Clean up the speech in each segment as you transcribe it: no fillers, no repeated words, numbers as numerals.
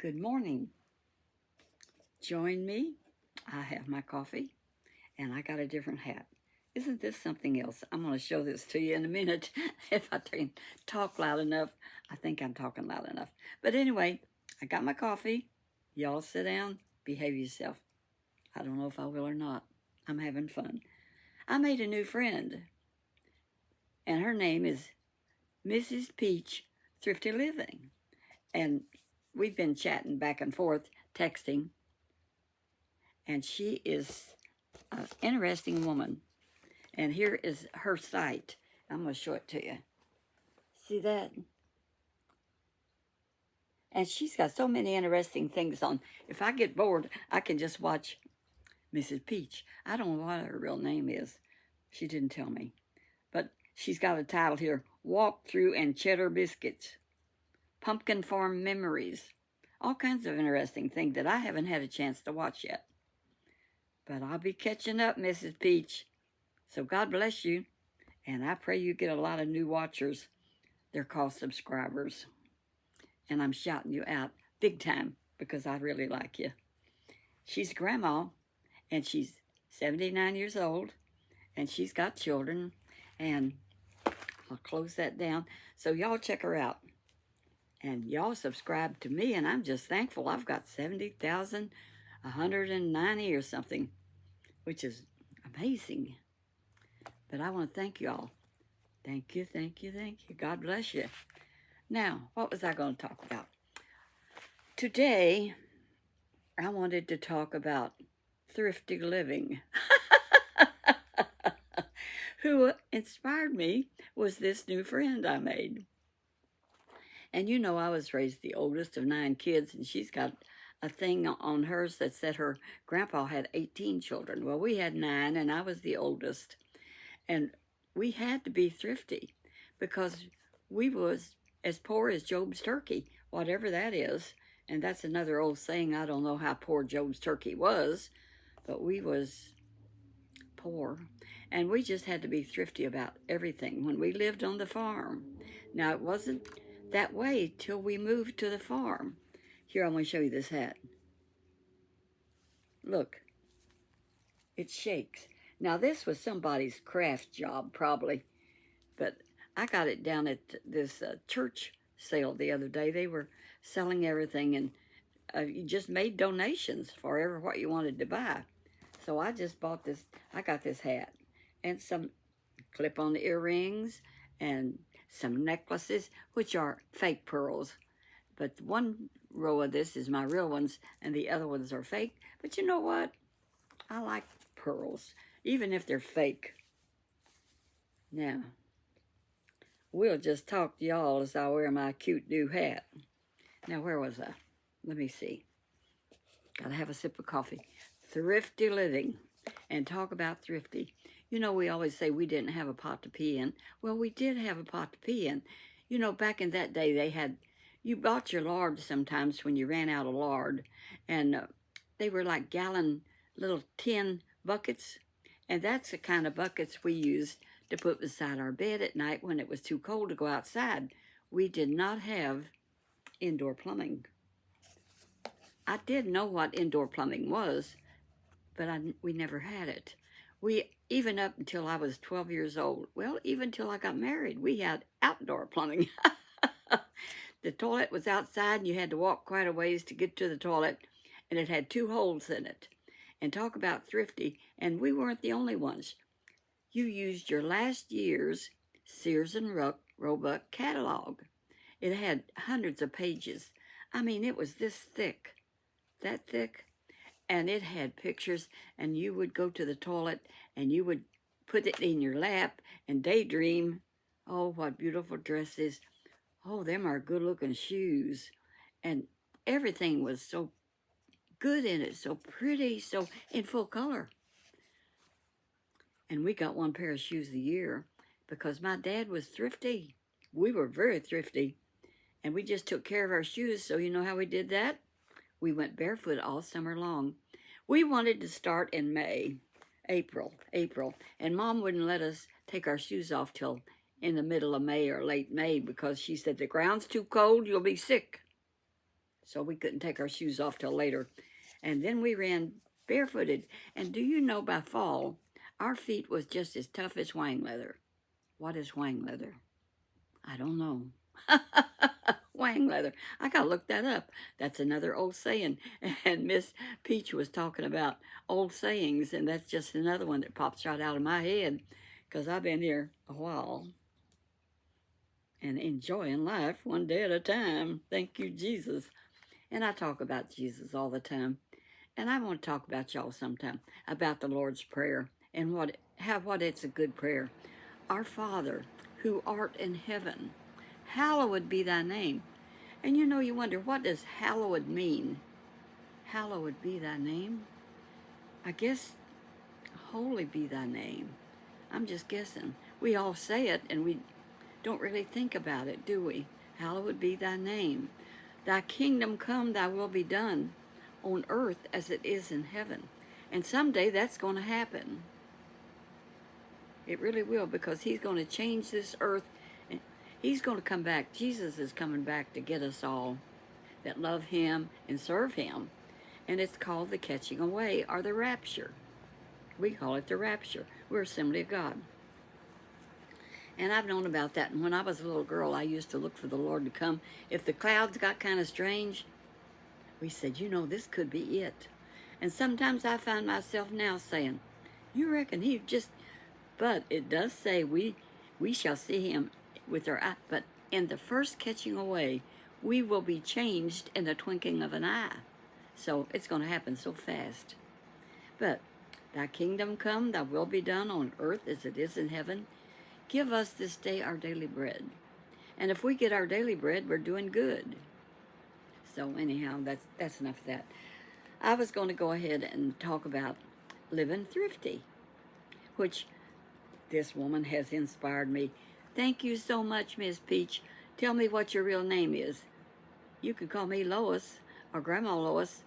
Good morning. Join me. I have my coffee and I got a different hat. Isn't this something else? I'm going to show this to you in a minute. If I can talk loud enough, I think I'm talking loud enough. But anyway, I got my coffee. Y'all sit down, behave yourself. I don't know if I will or not. I'm having fun. I made a new friend, and her name is Mrs. Peach Thrifty Living. And we've been chatting back and forth, texting, and she is an interesting woman. And here is her site. I'm going to show it to you. See that? And she's got so many interesting things on. If I get bored, I can just watch Mrs. Peach. I don't know what her real name is. She didn't tell me. But she's got a title here, Walk Through and Cheddar Biscuits, Pumpkin Farm Memories. All kinds of interesting things that I haven't had a chance to watch yet. But I'll be catching up, Mrs. Peach. So God bless you. And I pray you get a lot of new watchers. They're called subscribers. And I'm shouting you out big time because I really like you. She's grandma, and she's 79 years old, and she's got children. And I'll close that down. So y'all check her out. And y'all subscribe to me, and I'm just thankful. I've got 70,190 or something, which is amazing. But I want to thank you all. Thank you, thank you, thank you. God bless you. Now, what was I going to talk about? Today, I wanted to talk about thrifty living. Who inspired me was this new friend I made. And you know, I was raised the oldest of 9 kids, and she's got a thing on hers that said her grandpa had 18 children. Well, we had 9, and I was the oldest. And we had to be thrifty because we was as poor as Job's turkey, whatever that is. And that's another old saying. I don't know how poor Job's turkey was, but we was poor. And we just had to be thrifty about everything when we lived on the farm. Now, it wasn't that way till we moved to the farm. Here, I'm going to show you this hat. Look, it shakes. Now, this was somebody's craft job, probably, but I got it down at this church sale the other day. They were selling everything, and you just made donations for ever what you wanted to buy. So I just bought this. I got this hat and some clip-on earrings and some necklaces, which are fake pearls. But one row of this is my real ones, and the other ones are fake. But you know what? I like pearls, even if they're fake. Now, we'll just talk to y'all as I wear my cute new hat. Now, where was I? Let me see. Gotta have a sip of coffee. Thrifty living, and talk about thrifty. You know, we always say we didn't have a pot to pee in. Well, we did have a pot to pee in. You know, back in that day, they had, you bought your lard sometimes when you ran out of lard, and they were like gallon little tin buckets, and that's the kind of buckets we used to put beside our bed at night when it was too cold to go outside. We did not have indoor plumbing. I did know what indoor plumbing was, but we never had it. Even up until I was 12 years old, well, even till I got married, we had outdoor plumbing. The toilet was outside, and you had to walk quite a ways to get to the toilet, and it had 2 holes in it. And talk about thrifty, and we weren't the only ones. You used your last year's Sears and Roebuck catalog. It had hundreds of pages. I mean, it was this thick, that thick, and it had pictures, and you would go to the toilet, and you would put it in your lap and daydream. Oh, what beautiful dresses. Oh, them are good-looking shoes. And everything was so good in it, so pretty, so in full color. And we got 1 pair of shoes a year because my dad was thrifty. We were very thrifty, and we just took care of our shoes. So you know how we did that? We went barefoot all summer long. We wanted to start in April, and Mom wouldn't let us take our shoes off till in the middle of May or late May because she said, the ground's too cold, you'll be sick. so we couldn't take our shoes off till later. And then we ran barefooted. And do you know, by fall, our feet was just as tough as whang leather. What is whang leather? I don't know. Whang leather. I gotta look that up. That's another old saying. And Miss Peach was talking about old sayings, and that's just another one that pops right out of my head because I've been here a while and enjoying life one day at a time. Thank you, Jesus. And I talk about Jesus all the time. And I want to talk about y'all sometime about the Lord's Prayer and what it's a good prayer. Our Father, who art in heaven, hallowed be thy name. And you wonder, what does hallowed mean? Hallowed be thy name? I guess holy be thy name. I'm just guessing. We all say it and we don't really think about it, do we? Hallowed be thy name. Thy kingdom come, thy will be done on earth as it is in heaven. And someday that's going to happen. It really will, because he's going to change this earth. And he's going to come back. Jesus is coming back to get us all that love him and serve him. And it's called the catching away, or the rapture. We call it the rapture. We're Assembly of God. And I've known about that. And when I was a little girl, I used to look for the Lord to come. If the clouds got kind of strange, we said, this could be it. And sometimes I find myself now saying, you reckon he just... But it does say we shall see him with our eye. But in the first catching away, we will be changed in the twinkling of an eye. So it's going to happen so fast. But thy kingdom come, thy will be done on earth as it is in heaven. Give us this day our daily bread. And if we get our daily bread, we're doing good. So anyhow, that's enough of that. I was going to go ahead and talk about living thrifty, which this woman has inspired me. Thank you so much, Miss Peach. Tell me what your real name is. You can call me Lois, or Grandma Lois.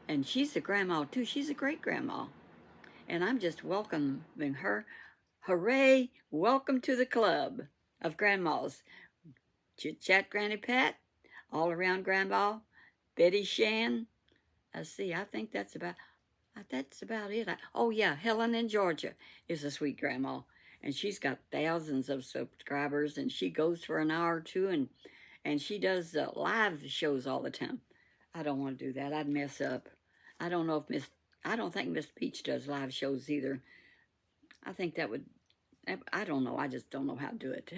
And she's a grandma, too. She's a great-grandma. And I'm just welcoming her. Hooray! Welcome to the club of grandmas. Chit-chat Granny Pat, all around Grandma, Betty Shan. Let's see, I think that's about it. Oh, yeah, Helen in Georgia is a sweet grandma. And she's got thousands of subscribers, and she goes for an hour or two, and she does live shows all the time. I don't want to do that. I'd mess up. I don't think Miss Peach does live shows either. I think that would, I don't know. I just don't know how to do it.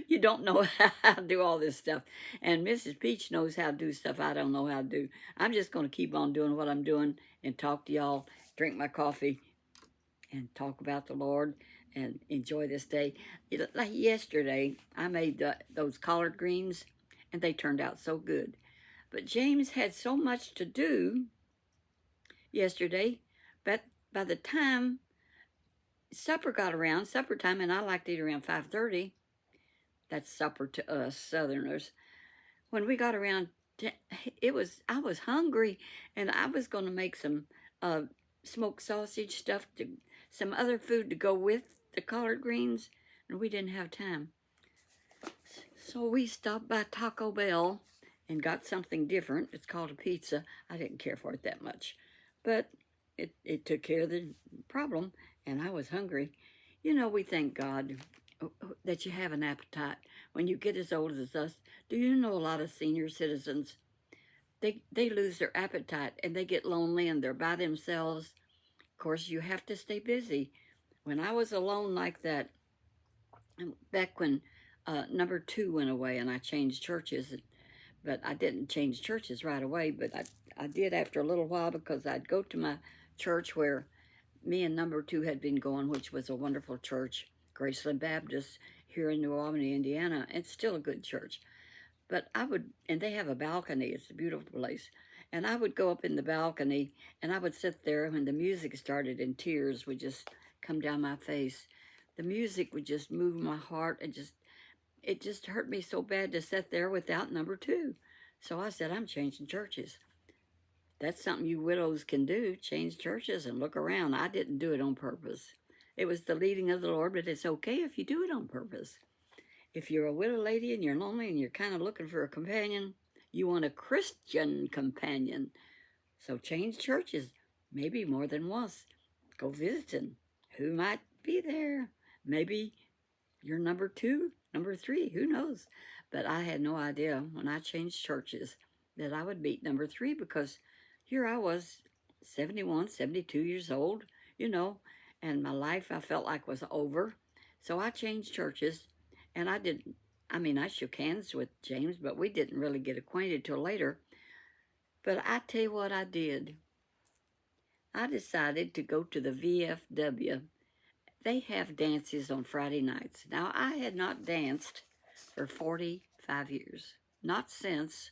You don't know how to do all this stuff. And Mrs. Peach knows how to do stuff I don't know how to do. I'm just going to keep on doing what I'm doing and talk to y'all, drink my coffee, and talk about the Lord and enjoy this day. Like yesterday, I made those collard greens, and they turned out so good. But James had so much to do yesterday, but by the time supper time, and I like to eat around 5:30, that's supper to us Southerners. When we got around, I was hungry, and I was going to make some smoked sausage stuff, some other food to go with the collard greens, and we didn't have time. So we stopped by Taco Bell and got something different. It's called a pizza. I didn't care for it that much, but it took care of the problem, and I was hungry. We thank God that you have an appetite. When you get as old as us, do you know a lot of senior citizens, they lose their appetite, and they get lonely, and they're by themselves. Of course, you have to stay busy. When I was alone like that, back when number 2 went away and I changed churches, but I didn't change churches right away, but I did after a little while, because I'd go to my church where me and number 2 had been going, which was a wonderful church, Graceland Baptist, here in New Albany, Indiana. It's still a good church. But and they have a balcony. It's a beautiful place. And I would go up in the balcony, and I would sit there when the music started, and tears would just come down my face. The music would just move my heart, and it just hurt me so bad to sit there without number 2. So I said, I'm changing churches. That's something you widows can do, change churches and look around. I didn't do it on purpose. It was the leading of the Lord, but it's okay if you do it on purpose. If you're a widow lady and you're lonely and you're kind of looking for a companion, You want a Christian companion. So change churches, maybe more than once. Go visiting. Who might be there? Maybe you're number 2, number 3, who knows? But I had no idea when I changed churches that I would meet number 3, because here I was, 71, 72 years old, you know, and my life I felt like was over. So I changed churches, and I shook hands with James, but we didn't really get acquainted till later. But I tell you what I did. I decided to go to the VFW. They have dances on Friday nights. Now, I had not danced for 45 years. Not since.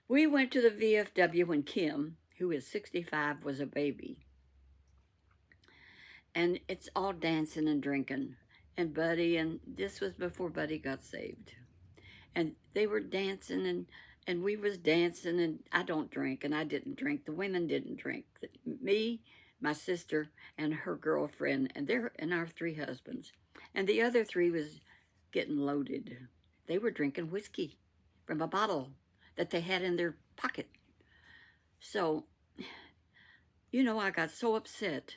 We went to the VFW when Kim, who is 65, was a baby. And it's all dancing and drinking. And Buddy, and this was before Buddy got saved. And they were dancing, and we was dancing, and I don't drink, and I didn't drink. The women didn't drink. Me, my sister, and her girlfriend, and our 3 husbands. And the other 3 was getting loaded. They were drinking whiskey from a bottle that they had in their pocket. So, you know, I got so upset.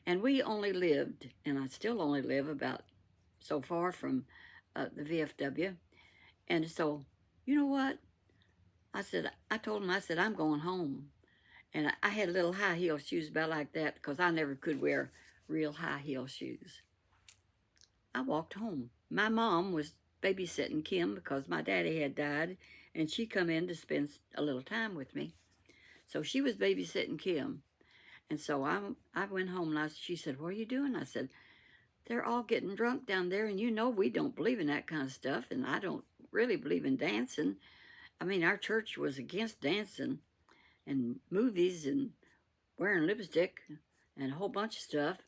And we only lived, and I still only live about so far from the VFW. And so, you know what? I told him, I'm going home. And I had little high heel shoes about like that, because I never could wear real high heel shoes. I walked home. My mom was babysitting Kim because my daddy had died, and she come in to spend a little time with me. So she was babysitting Kim. And so I went home, and she said, what are you doing? I said, they're all getting drunk down there, and you know we don't believe in that kind of stuff, and I don't really believe in dancing. I mean, our church was against dancing and movies and wearing lipstick and a whole bunch of stuff,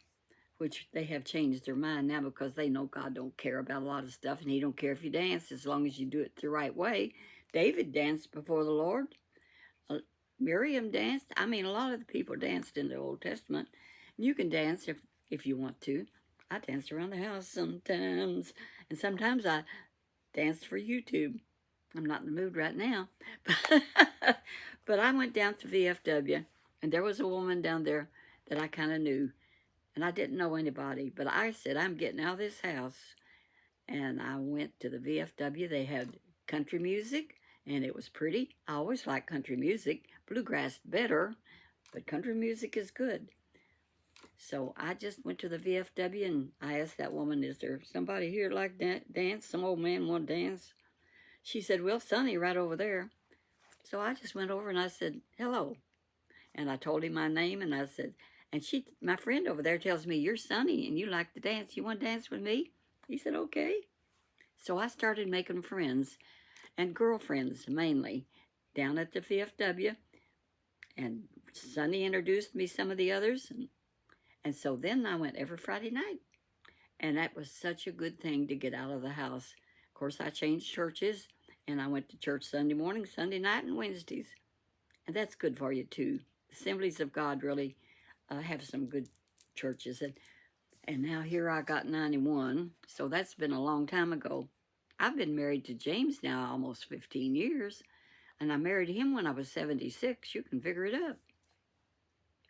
which they have changed their mind now because they know God don't care about a lot of stuff, and he don't care if you dance as long as you do it the right way. David danced before the Lord. Miriam danced. I mean, a lot of the people danced in the Old Testament. You can dance if you want to. I danced around the house sometimes, and sometimes I danced for YouTube. I'm not in the mood right now. But I went down to VFW, and there was a woman down there that I kind of knew, and I didn't know anybody. But I said, I'm getting out of this house, and I went to the VFW. They had country music, and it was pretty. I always like country music. Bluegrass better, but country music is good. So I just went to the VFW, and I asked that woman, is there somebody here like dance? Some old man want to dance? She said, well, Sonny, right over there. So I just went over and I said, hello. And I told him my name, and I said, my friend over there tells me, you're Sonny and you like to dance. You want to dance with me? He said, okay. So I started making friends, and girlfriends mainly, down at the VFW. And Sonny introduced me some of the others. And so then I went every Friday night. And that was such a good thing to get out of the house. Of course, I changed churches, and I went to church Sunday morning, Sunday night, and Wednesdays. And that's good for you, too. Assemblies of God really have some good churches. And now here I got 91, so that's been a long time ago. I've been married to James now almost 15 years, and I married him when I was 76. You can figure it up.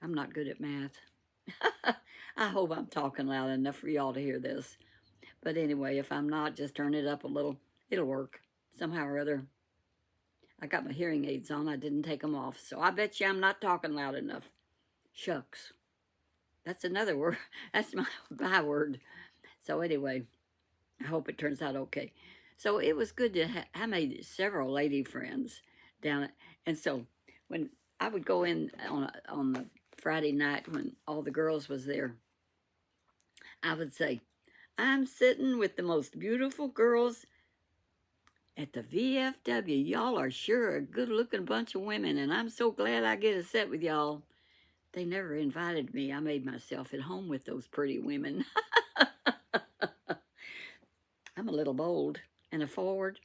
I'm not good at math. I hope I'm talking loud enough for y'all to hear this. But anyway, if I'm not, just turn it up a little. It'll work somehow or other. I got my hearing aids on. I didn't take them off. So I bet you I'm not talking loud enough. Shucks. That's another word. That's my byword. So anyway, I hope it turns out okay. So it was good to I made several lady friends down at, and so when I would go in on the Friday night when all the girls was there, I would say, I'm sitting with the most beautiful girls at the VFW. Y'all are sure a good-looking bunch of women, and I'm so glad I get to sit with y'all. They never invited me. I made myself at home with those pretty women. I'm a little bold and a forward.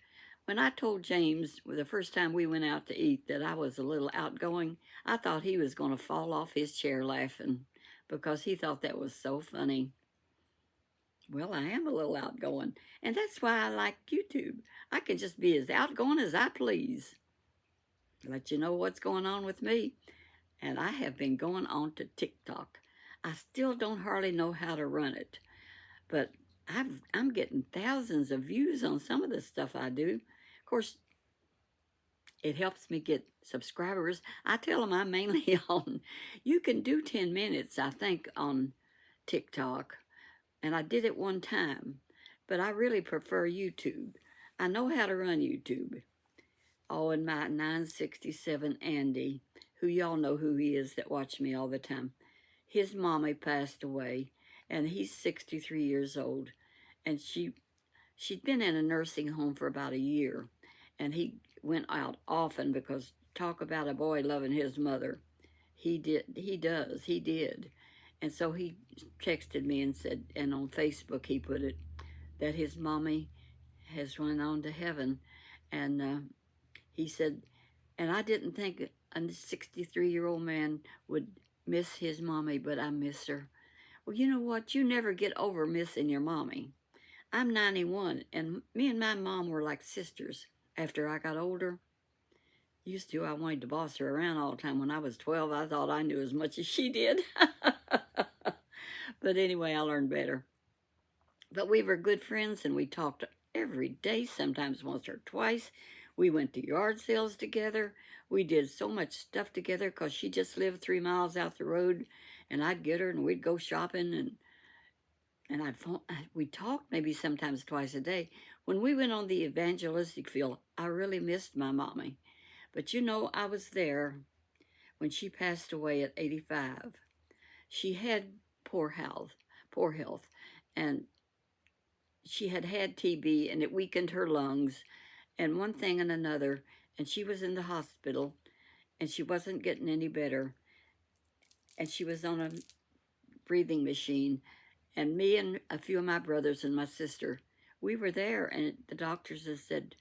When I told James the first time we went out to eat that I was a little outgoing, I thought he was going to fall off his chair laughing because he thought that was so funny. Well, I am a little outgoing, and that's why I like YouTube. I can just be as outgoing as I please. let you know what's going on with me. And I have been going on to TikTok. I still don't hardly know how to run it, but I'm getting thousands of views on some of the stuff I do. Of course, it helps me get subscribers. I tell them I'm mainly on, you can do 10 minutes, I think, on TikTok. And I did it one time, but I really prefer YouTube. I know how to run YouTube. Oh, and my 967 Andy, who y'all know who he is that watch me all the time. His mommy passed away, and he's 63 years old. And she'd been in a nursing home for about a year. And he went out often because talk about a boy loving his mother. He did. And so he texted me and said, and on Facebook he put it, that his mommy has went on to heaven. And he said, and I didn't think a 63-year-old man would miss his mommy, but I miss her. Well, you know what? You never get over missing your mommy. I'm 91, and me and my mom were like sisters after I got older. Used to, I wanted to boss her around all the time. When I was 12, I thought I knew as much as she did. But anyway, I learned better. But we were good friends, and we talked every day, sometimes once or twice. We went to yard sales together. We did so much stuff together because she just lived 3 miles out the road, and I'd get her, and we'd go shopping, and we talked maybe sometimes twice a day. When we went on the evangelistic field, I really missed my mommy. But you know, I was there when she passed away at 85. She had poor health, and she had had TB, and it weakened her lungs, and one thing and another, and she was in the hospital, and she wasn't getting any better, and she was on a breathing machine. And me and a few of my brothers and my sister, we were there, and the doctors had said,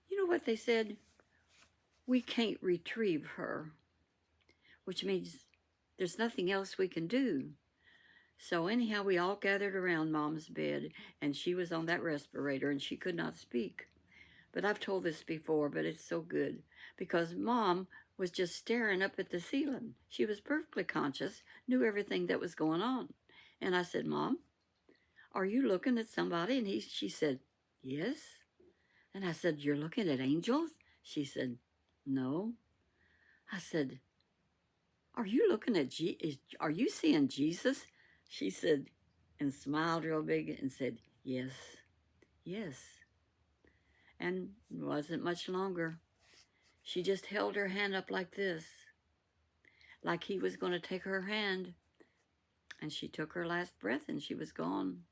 you know what they said? We can't retrieve her, which means there's nothing else we can do. So anyhow, we all gathered around Mom's bed, and she was on that respirator, and she could not speak. But I've told this before, but it's so good, because Mom was just staring up at the ceiling. She was perfectly conscious, knew everything that was going on. And I said, Mom, are you looking at somebody? And she said, yes. And I said, you're looking at angels? She said, no. I said, are you looking at are you seeing Jesus? She said, and smiled real big and said, yes, yes. And it wasn't much longer. She just held her hand up like this, like he was going to take her hand. And she took her last breath, and she was gone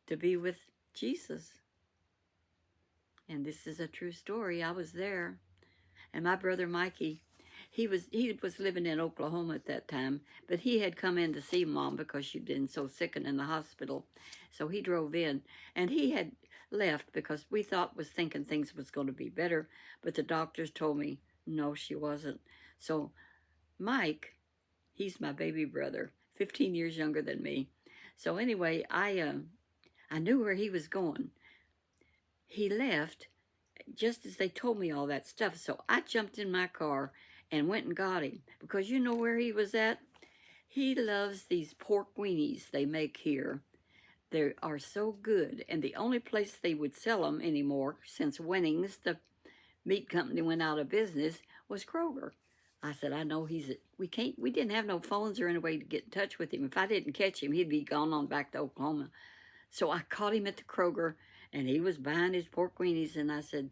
to be with Jesus. And this is a true story. I was there. And my brother Mikey, he was living in Oklahoma at that time, but he had come in to see Mom because she'd been so sick and in the hospital. So he drove in, and he had left because we was thinking things was going to be better, but the doctors told me, no, she wasn't. So Mike, he's my baby brother, 15 years younger than me. So anyway, I knew where he was going. He left just as they told me all that stuff. So I jumped in my car and went and got him, because you know where he was at? He loves these pork weenies they make here. They are so good, and the only place they would sell them anymore, since Winnings, the meat company, went out of business, was Kroger. I said, I know we didn't have no phones or any way to get in touch with him. If I didn't catch him, he'd be gone on back to Oklahoma. So I caught him at the Kroger, and he was buying his pork weenies, and I said,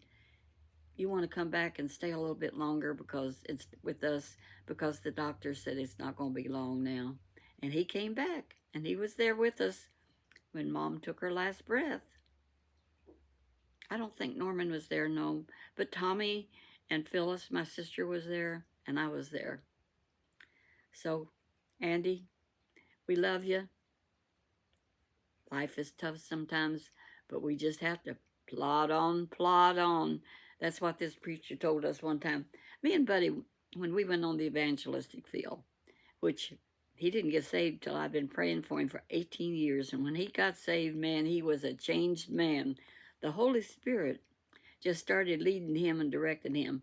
you want to come back and stay a little bit longer because it's with us, because the doctor said it's not going to be long now. And he came back, and he was there with us when Mom took her last breath. I don't think Norman was there, no, but Tommy and Phyllis, my sister, was there, and I was there. So, Andy, we love you. Life is tough sometimes, but we just have to plod on. That's what this preacher told us one time. Me and Buddy, when we went on the evangelistic field, which he didn't get saved till I've been praying for him for 18 years. And when he got saved, man, he was a changed man. The Holy Spirit just started leading him and directing him.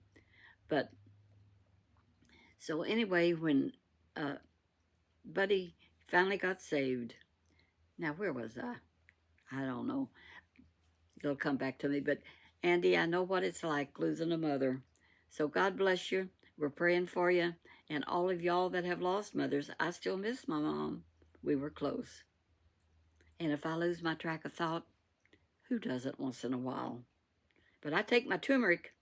But, so anyway, when Buddy finally got saved, now where was I? I don't know. It'll come back to me. But Andy, I know what it's like losing a mother. So God bless you. We're praying for you. And all of y'all that have lost mothers, I still miss my mom. We were close. And if I lose my track of thought, who doesn't once in a while? But I take my turmeric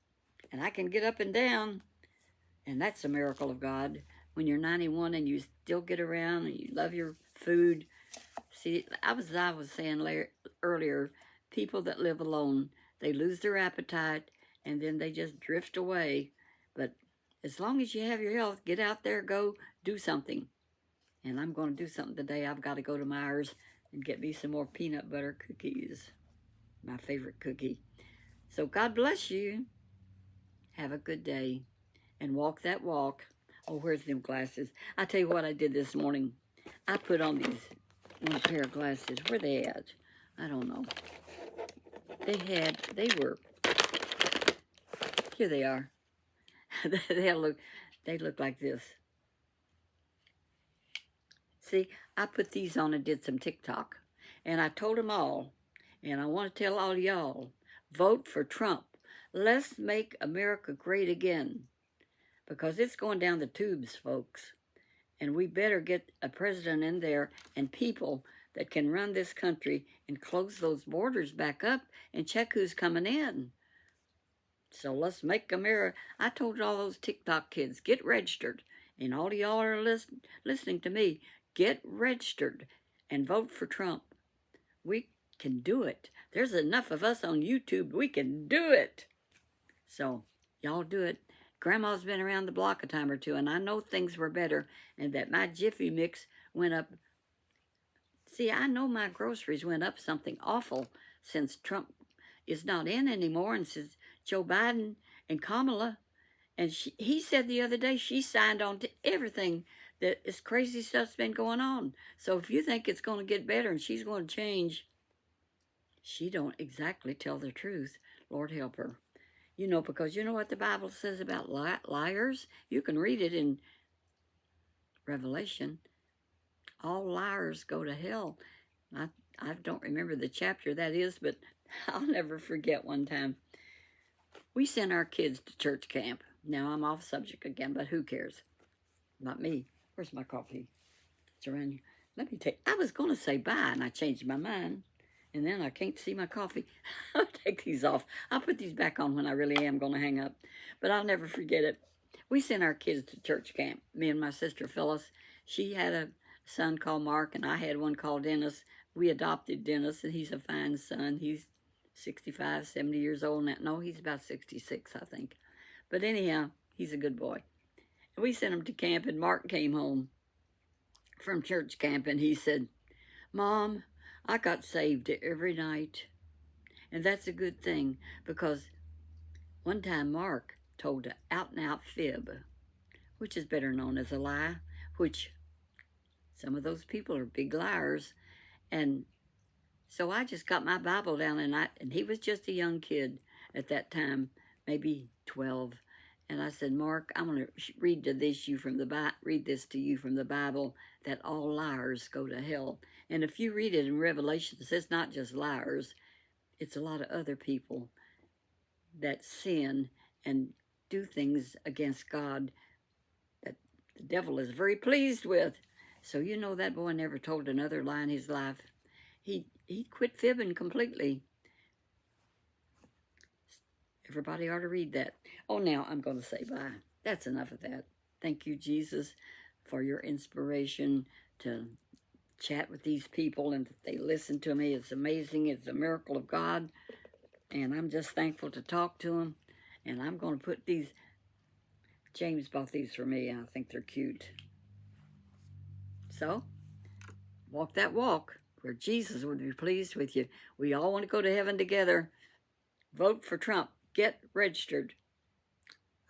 and I can get up and down. And that's a miracle of God. When you're 91 and you still get around and you love your food. See, I was saying earlier, people that live alone, they lose their appetite and then they just drift away. But as long as you have your health, get out there, go do something. And I'm going to do something today. I've got to go to Myers and get me some more peanut butter cookies. My favorite cookie. So God bless you. Have a good day. And walk that walk. Oh, where's them glasses? I tell you what I did this morning. I put on these one pair of glasses. Where they at? I don't know. They were, here they are. they look like this. See, I put these on and did some TikTok. And I told them all, and I want to tell all y'all, vote for Trump. Let's make America great again. Because it's going down the tubes, folks. And we better get a president in there and people that can run this country and close those borders back up and check who's coming in. So let's make America. I told all those TikTok kids, get registered. And all of y'all are listening to me, get registered and vote for Trump. We can do it. There's enough of us on YouTube. We can do it. So y'all do it. Grandma's been around the block a time or two, and I know things were better and that my Jiffy Mix went up. See, I know my groceries went up something awful since Trump is not in anymore and since Joe Biden and Kamala. And he said the other day she signed on to everything that this crazy stuff's been going on. So if you think it's going to get better and she's going to change, she don't exactly tell the truth. Lord help her. You know, because you know what the Bible says about liars? You can read it in Revelation. All liars go to hell. I don't remember the chapter that is, but I'll never forget one time. We sent our kids to church camp. Now I'm off subject again, but who cares? Not me. Where's my coffee? It's around here. Let me take, I was going to say bye, and I changed my mind. And then I can't see my coffee. I'll take these off. I'll put these back on when I really am going to hang up. But I'll never forget it. We sent our kids to church camp. Me and my sister Phyllis. She had a son called Mark, and I had one called Dennis. We adopted Dennis, and he's a fine son. He's 65, 70 years old now. No, he's about 66, I think. But anyhow, he's a good boy. And we sent him to camp, and Mark came home from church camp, and he said, Mom, I got saved every night. And that's a good thing, because one time Mark told an out-and-out fib, which is better known as a lie, which some of those people are big liars. And so I just got my Bible down, and he was just a young kid at that time, maybe 12. And I said, Mark, I'm going to read this to you from the Bible, that all liars go to hell. And if you read it in Revelations, it's not just liars. It's a lot of other people that sin and do things against God that the devil is very pleased with. So you know that boy never told another lie in his life. He quit fibbing completely. Everybody ought to read that. Oh, now I'm going to say bye. That's enough of that. Thank you, Jesus, for your inspiration to chat with these people and that they listen to me. It's amazing. It's a miracle of God. And I'm just thankful to talk to them. And I'm going to put these, James bought these for me, and I think they're cute. So, walk that walk where Jesus would be pleased with you. We all want to go to heaven together. Vote for Trump. Get registered.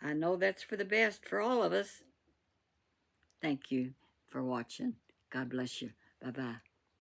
I know that's for the best for all of us. Thank you for watching. God bless you. Bye-bye.